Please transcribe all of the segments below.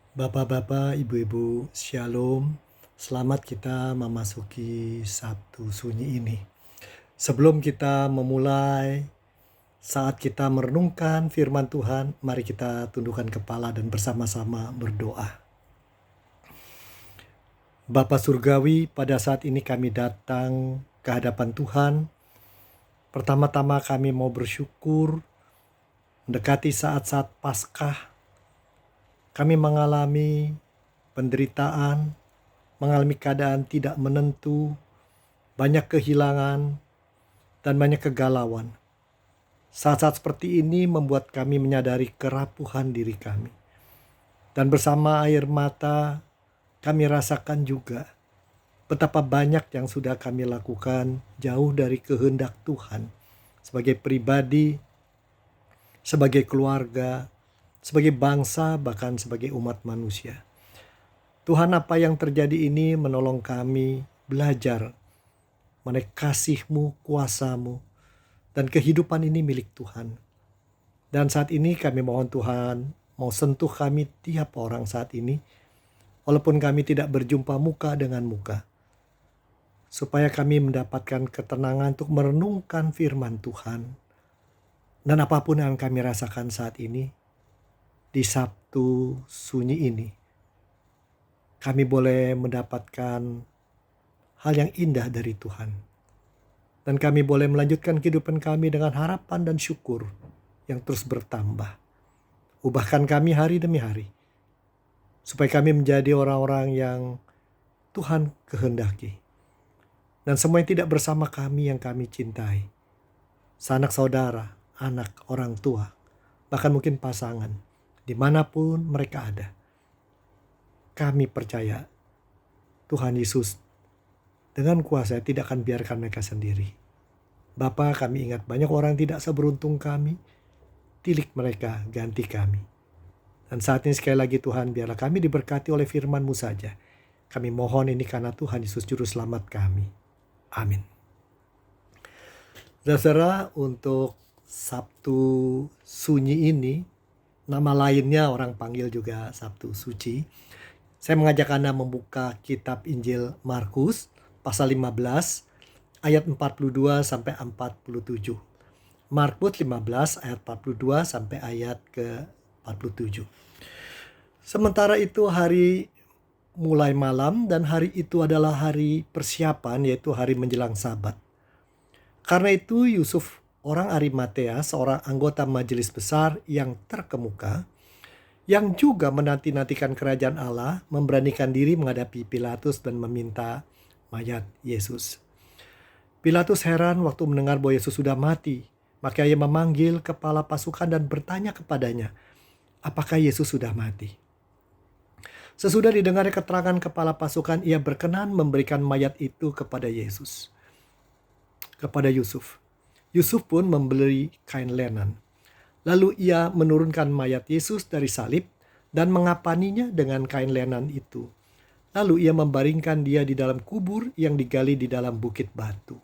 Bapak-bapak, ibu-ibu, shalom. Selamat kita memasuki Sabtu Sunyi ini. Sebelum kita memulai, saat kita merenungkan firman Tuhan, mari kita tundukkan kepala dan bersama-sama berdoa. Bapa Surgawi, pada saat ini kami datang ke hadapan Tuhan. Pertama-tama kami mau bersyukur mendekati saat-saat Paskah. Kami mengalami penderitaan, mengalami keadaan tidak menentu, banyak kehilangan, dan banyak kegalauan. Saat-saat seperti ini membuat kami menyadari kerapuhan diri kami. Dan bersama air mata, kami rasakan juga betapa banyak yang sudah kami lakukan jauh dari kehendak Tuhan. Sebagai pribadi, sebagai keluarga, sebagai bangsa, bahkan sebagai umat manusia. Tuhan, apa yang terjadi ini menolong kami belajar mengenai kasih-Mu, kuasa-Mu, dan kehidupan ini milik Tuhan. Dan saat ini kami mohon Tuhan, mau sentuh kami tiap orang saat ini, walaupun kami tidak berjumpa muka dengan muka, supaya kami mendapatkan ketenangan untuk merenungkan firman Tuhan. Dan apapun yang kami rasakan saat ini, di Sabtu Sunyi ini, kami boleh mendapatkan hal yang indah dari Tuhan. Dan kami boleh melanjutkan kehidupan kami dengan harapan dan syukur yang terus bertambah. Ubahkan kami hari demi hari, supaya kami menjadi orang-orang yang Tuhan kehendaki. Dan semua yang tidak bersama kami yang kami cintai, sanak saudara, anak, orang tua, bahkan mungkin pasangan, dimanapun mereka ada. Kami percaya Tuhan Yesus dengan kuasa tidak akan biarkan mereka sendiri. Bapa, kami ingat banyak orang tidak seberuntung kami, tilik mereka, ganti kami. Dan saat ini sekali lagi Tuhan, biarlah kami diberkati oleh firman-Mu saja. Kami mohon ini karena Tuhan Yesus Juru Selamat kami. Amin. Saudara, untuk Sabtu Sunyi ini, nama lainnya orang panggil juga Sabtu Suci. Saya mengajak Anda membuka kitab Injil Markus pasal 15 ayat 42 sampai 47. Markus 15 ayat 42 sampai ayat ke-47. Sementara itu hari mulai malam dan hari itu adalah hari persiapan, yaitu hari menjelang Sabat. Karena itu Yusuf orang Arimatea, seorang anggota majelis besar yang terkemuka, yang juga menanti-nantikan kerajaan Allah, memberanikan diri menghadapi Pilatus dan meminta mayat Yesus. Pilatus heran waktu mendengar bahwa Yesus sudah mati. Maka ia memanggil kepala pasukan dan bertanya kepadanya, apakah Yesus sudah mati? Sesudah didengarnya keterangan kepala pasukan, ia berkenan memberikan mayat itu kepada Yesus, kepada Yusuf. Yusuf pun membeli kain lenan. Lalu ia menurunkan mayat Yesus dari salib dan mengapaninya dengan kain lenan itu. Lalu ia membaringkan dia di dalam kubur yang digali di dalam bukit batu.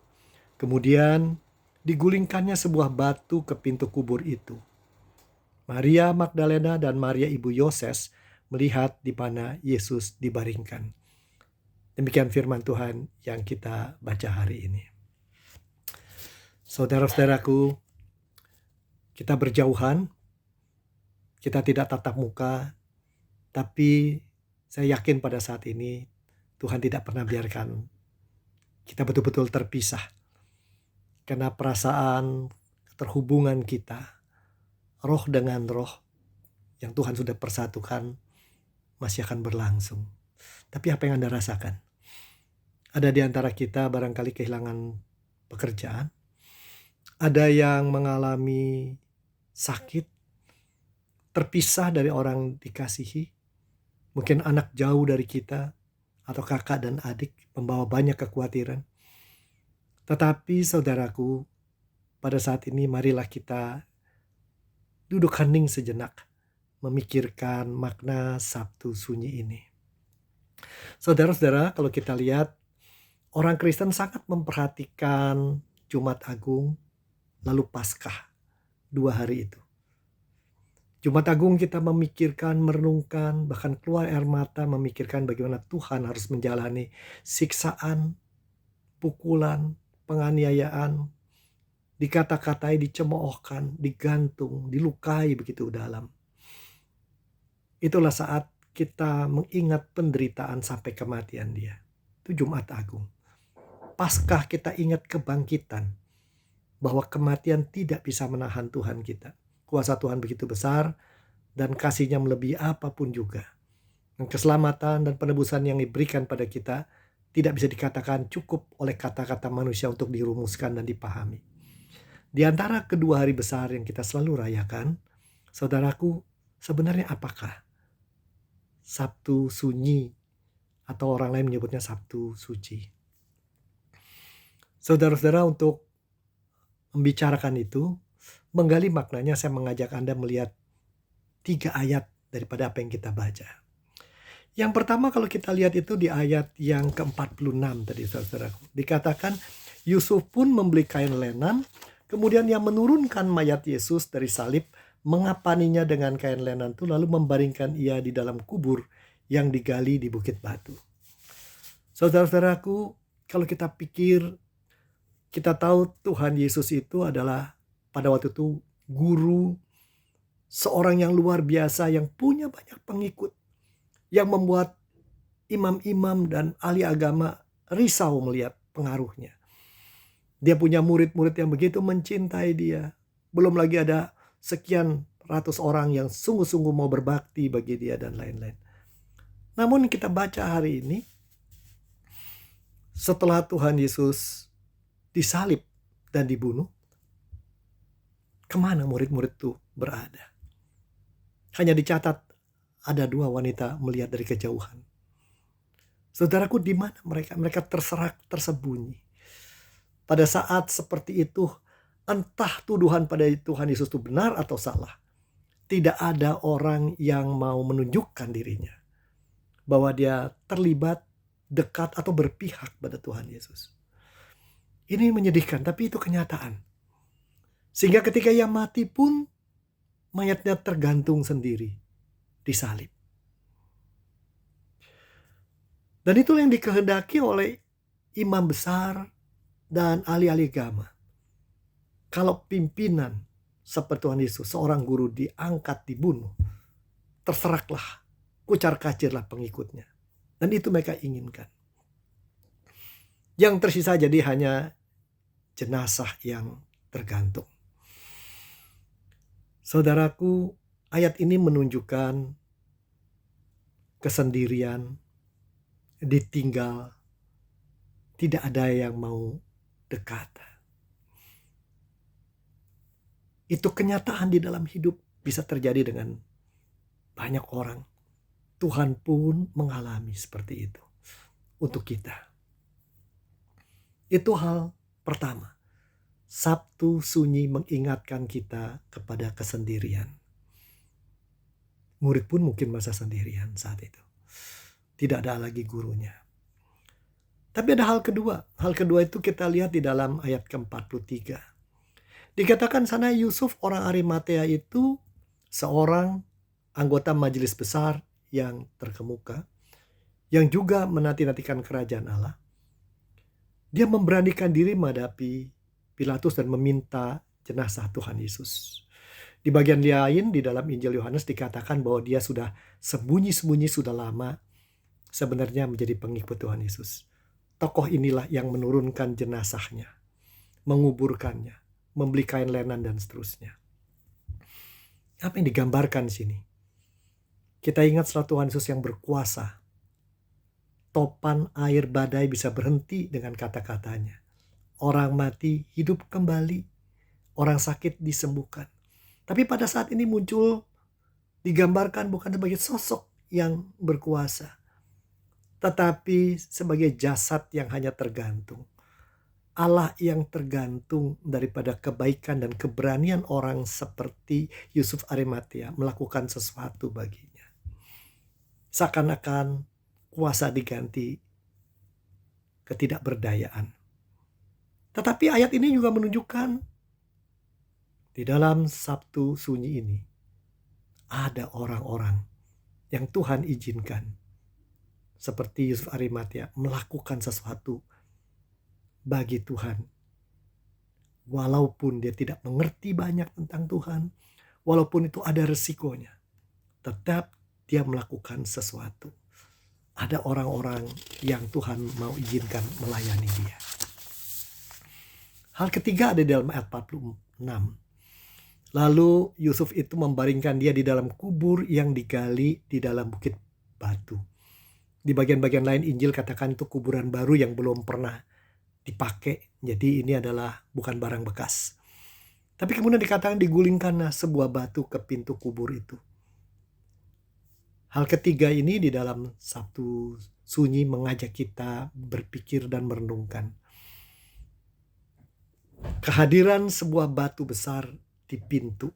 Kemudian digulingkannya sebuah batu ke pintu kubur itu. Maria Magdalena dan Maria ibu Yoses melihat di mana Yesus dibaringkan. Demikian firman Tuhan yang kita baca hari ini. Saudara-saudaraku, kita berjauhan, kita tidak tatap muka, tapi saya yakin pada saat ini Tuhan tidak pernah biarkan kita betul-betul terpisah. Karena perasaan keterhubungan kita, roh dengan roh yang Tuhan sudah persatukan, masih akan berlangsung. Tapi apa yang Anda rasakan? Ada di antara kita barangkali kehilangan pekerjaan, ada yang mengalami sakit, terpisah dari orang dikasihi, mungkin anak jauh dari kita, atau kakak dan adik membawa banyak kekhawatiran. Tetapi saudaraku, pada saat ini marilah kita duduk hening sejenak, memikirkan makna Sabtu Sunyi ini. Saudara-saudara, kalau kita lihat, orang Kristen sangat memperhatikan Jumat Agung, lalu Paskah, 2 hari itu. Jumat Agung kita memikirkan, merenungkan, bahkan keluar air mata memikirkan bagaimana Tuhan harus menjalani siksaan, pukulan, penganiayaan, dikata-katai, dicemoohkan, digantung, dilukai begitu dalam. Itulah saat kita mengingat penderitaan sampai kematian dia. Itu Jumat Agung. Paskah kita ingat kebangkitan, bahwa kematian tidak bisa menahan Tuhan kita. Kuasa Tuhan begitu besar dan kasih-Nya melebihi apapun juga. Dan keselamatan dan penebusan yang diberikan pada kita tidak bisa dikatakan cukup oleh kata-kata manusia untuk dirumuskan dan dipahami. Di antara kedua hari besar yang kita selalu rayakan, saudaraku, sebenarnya apakah Sabtu Sunyi atau orang lain menyebutnya Sabtu Suci? Saudara-saudara, untuk membicarakan itu, menggali maknanya, saya mengajak Anda melihat 3 ayat daripada apa yang kita baca. Yang pertama kalau kita lihat itu di ayat yang ke-46 tadi, saudaraku. Dikatakan Yusuf pun membeli kain lenan, kemudian yang menurunkan mayat Yesus dari salib, mengapaninya dengan kain lenan itu, lalu membaringkan ia di dalam kubur yang digali di Bukit Batu. Saudara-saudaraku, kalau kita pikir, kita tahu Tuhan Yesus itu adalah pada waktu itu guru, seorang yang luar biasa yang punya banyak pengikut, yang membuat imam-imam dan ahli agama risau melihat pengaruhnya. Dia punya murid-murid yang begitu mencintai dia. Belum lagi ada sekian ratus orang yang sungguh-sungguh mau berbakti bagi dia dan lain-lain. Namun kita baca hari ini, setelah Tuhan Yesus disalib dan dibunuh, kemana murid-murid itu berada? Hanya dicatat ada 2 wanita melihat dari kejauhan. Saudaraku, di mana mereka? Mereka terserak, tersembunyi. Pada saat seperti itu, entah tuduhan pada Tuhan Yesus itu benar atau salah, tidak ada orang yang mau menunjukkan dirinya bahwa dia terlibat, dekat, atau berpihak pada Tuhan Yesus. Ini menyedihkan, tapi itu kenyataan. Sehingga ketika ia mati pun, mayatnya tergantung sendiri di salib. Dan itu yang dikehendaki oleh imam besar dan ahli-ahli agama. Kalau pimpinan seperti Tuhan Yesus, seorang guru diangkat, dibunuh, terseraklah, kucar-kacirlah pengikutnya. Dan itu mereka inginkan. Yang tersisa jadi hanya jenazah yang tergantung. Saudaraku, ayat ini menunjukkan kesendirian, ditinggal, tidak ada yang mau dekat. Itu kenyataan di dalam hidup, bisa terjadi dengan banyak orang. Tuhan pun mengalami seperti itu untuk kita. Itu hal pertama. Sabtu Sunyi mengingatkan kita kepada kesendirian. Murid pun mungkin masa sendirian saat itu. Tidak ada lagi gurunya. Tapi ada hal kedua. Hal kedua itu kita lihat di dalam ayat ke-43. Dikatakan sana Yusuf orang Arimatea itu seorang anggota majelis besar yang terkemuka, yang juga menanti-nantikan kerajaan Allah. Dia memberanikan diri menghadapi Pilatus dan meminta jenazah Tuhan Yesus. Di bagian lain di dalam Injil Yohanes dikatakan bahwa dia sudah sembunyi-sembunyi sudah lama sebenarnya menjadi pengikut Tuhan Yesus. Tokoh inilah yang menurunkan jenazahnya, menguburkannya, membeli kain lenan dan seterusnya. Apa yang digambarkan di sini? Kita ingat setelah Tuhan Yesus yang berkuasa, topan air badai bisa berhenti dengan kata-katanya. Orang mati hidup kembali, orang sakit disembuhkan. Tapi pada saat ini muncul, digambarkan bukan sebagai sosok yang berkuasa, tetapi sebagai jasad yang hanya tergantung. Allah yang tergantung daripada kebaikan dan keberanian orang seperti Yusuf Arimatea melakukan sesuatu baginya. Seakan-akan kuasa diganti ketidakberdayaan. Tetapi ayat ini juga menunjukkan di dalam Sabtu Sunyi ini ada orang-orang yang Tuhan izinkan, seperti Yusuf Arimatea, melakukan sesuatu bagi Tuhan. Walaupun dia tidak mengerti banyak tentang Tuhan, walaupun itu ada resikonya, tetap dia melakukan sesuatu. Ada orang-orang yang Tuhan mau izinkan melayani dia. Hal ketiga ada di dalam ayat 46. Lalu Yusuf itu membaringkan dia di dalam kubur yang digali di dalam bukit batu. Di bagian-bagian lain Injil katakan itu kuburan baru yang belum pernah dipakai. Jadi ini adalah bukan barang bekas. Tapi kemudian dikatakan digulingkan sebuah batu ke pintu kubur itu. Hal ketiga ini di dalam Sabtu Sunyi mengajak kita berpikir dan merenungkan. Kehadiran sebuah batu besar di pintu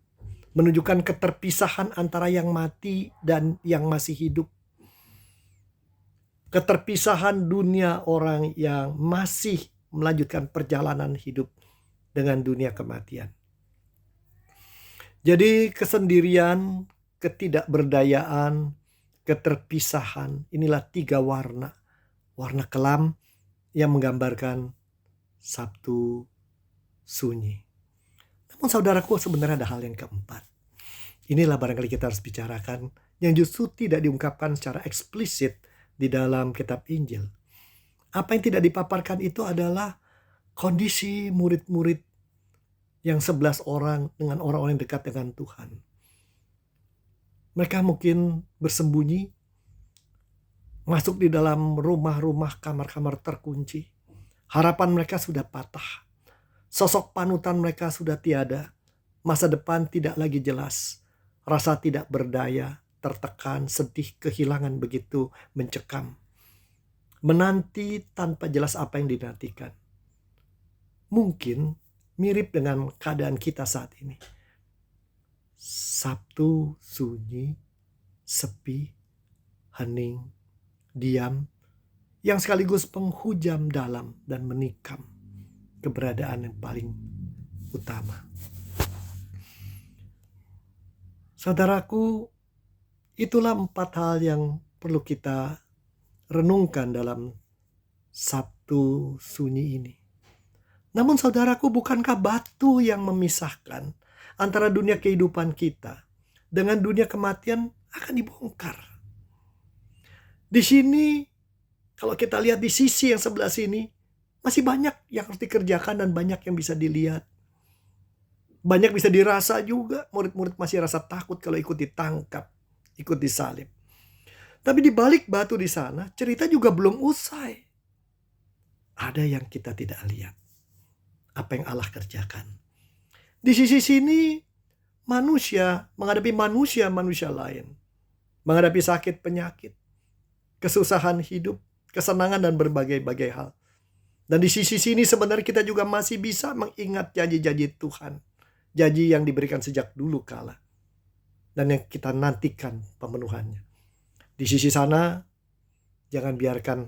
menunjukkan keterpisahan antara yang mati dan yang masih hidup. Keterpisahan dunia orang yang masih melanjutkan perjalanan hidup dengan dunia kematian. Jadi kesendirian, ketidakberdayaan, keterpisahan, inilah 3 warna. Warna kelam yang menggambarkan Sabtu Sunyi. Namun saudaraku, sebenarnya ada hal yang keempat. Inilah barangkali kita harus bicarakan, yang justru tidak diungkapkan secara eksplisit di dalam kitab Injil. Apa yang tidak dipaparkan itu adalah kondisi murid-murid yang 11 orang dengan orang-orang yang dekat dengan Tuhan. Mereka mungkin bersembunyi, masuk di dalam rumah-rumah, kamar-kamar terkunci. Harapan mereka sudah patah. Sosok panutan mereka sudah tiada. Masa depan tidak lagi jelas. Rasa tidak berdaya, tertekan, sedih, kehilangan begitu mencekam. Menanti tanpa jelas apa yang dinantikan. Mungkin mirip dengan keadaan kita saat ini. Sabtu sunyi, sepi, hening, diam, yang sekaligus penghujam dalam dan menikam keberadaan yang paling utama. Saudaraku, itulah 4 hal yang perlu kita renungkan dalam Sabtu Sunyi ini. Namun saudaraku, bukankah batu yang memisahkan antara dunia kehidupan kita dengan dunia kematian akan dibongkar? Di sini, kalau kita lihat di sisi yang sebelah sini, masih banyak yang harus dikerjakan dan banyak yang bisa dilihat. Banyak bisa dirasa juga. Murid-murid masih rasa takut kalau ikut ditangkap, ikut disalib. Tapi di balik batu di sana, cerita juga belum usai. Ada yang kita tidak lihat. Apa yang Allah kerjakan. Di sisi sini, manusia menghadapi manusia lain. Menghadapi sakit, penyakit, kesusahan hidup, kesenangan dan berbagai-bagai hal. Dan di sisi sini sebenarnya kita juga masih bisa mengingat janji-janji Tuhan. Janji yang diberikan sejak dulu kala. Dan yang kita nantikan pemenuhannya. Di sisi sana, jangan biarkan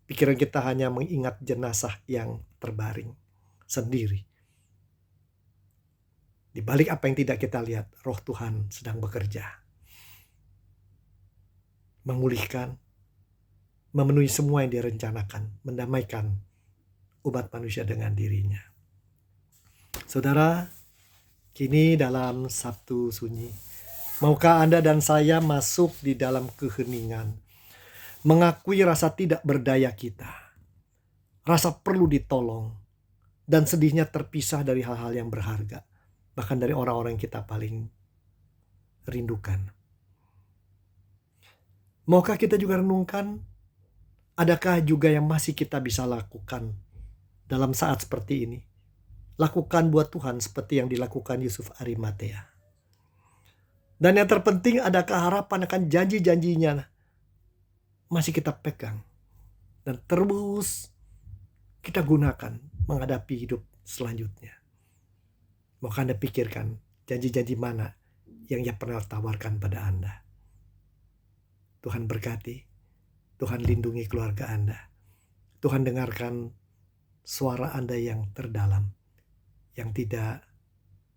pikiran kita hanya mengingat jenazah yang terbaring sendiri. Di balik apa yang tidak kita lihat, Roh Tuhan sedang bekerja. Memulihkan, memenuhi semua yang direncanakan, mendamaikan umat manusia dengan dirinya. Saudara, kini dalam Sabtu Sunyi, maukah Anda dan saya masuk di dalam keheningan, mengakui rasa tidak berdaya kita, rasa perlu ditolong, dan sedihnya terpisah dari hal-hal yang berharga, bahkan dari orang-orang yang kita paling rindukan. Maukah kita juga renungkan, adakah juga yang masih kita bisa lakukan dalam saat seperti ini? Lakukan buat Tuhan seperti yang dilakukan Yusuf Arimatea. Dan yang terpenting, adakah harapan akan janji-janjinya masih kita pegang dan terus kita gunakan menghadapi hidup selanjutnya. Maukah Anda pikirkan janji-janji mana yang Ia pernah tawarkan pada Anda? Tuhan berkati, Tuhan lindungi keluarga Anda. Tuhan dengarkan suara Anda yang terdalam, yang tidak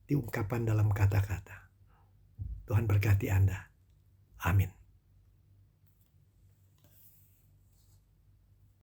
diungkapkan dalam kata-kata. Tuhan berkati Anda. Amin.